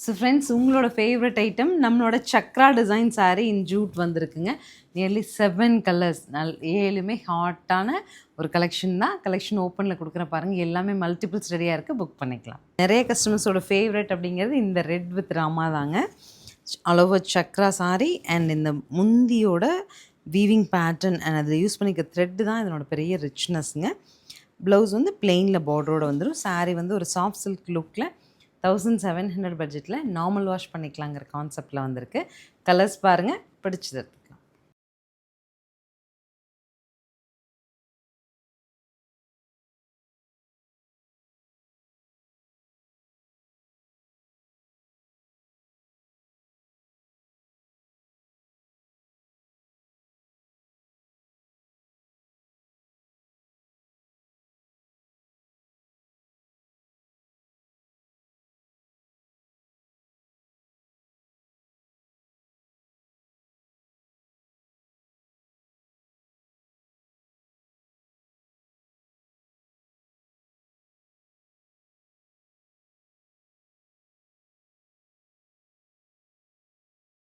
So friends, உங்களோட favourite item நம்மளோட Chakra design saree in jute வந்திருக்குங்க. Nearly 7 colours. 7மே ஹாட்டான ஒரு கலெக்ஷன் தான். கலெக்ஷன் ஓப்பனில் கொடுக்குற பாருங்கள், எல்லாமே மல்டிபிள்ஸ் ரெடியாக இருக்குது, புக் பண்ணிக்கலாம். நிறைய கஸ்டமர்ஸோட ஃபேவரட் அப்படிங்கிறது இந்த ரெட் வித் ராமா தாங்க. All over Chakra saree and இந்த முந்தியோட வீவிங் பேட்டர்ன் அண்ட் அதில் யூஸ் பண்ணிக்க த்ரெட்டு தான் இதனோட பெரிய ரிச்னஸ்ங்க. ப்ளவுஸ் வந்து பிளெயினில் பார்டரோடு வந்துடும். saree வந்து ஒரு சாஃப்ட் சில்க் லுக்கில் 1700 பட்ஜெட்டில் நார்மல் வாஷ் பண்ணிக்கலாங்கிற கான்செப்டில் வந்திருக்கு. கலர்ஸ் பாருங்கள், பிடிச்சது.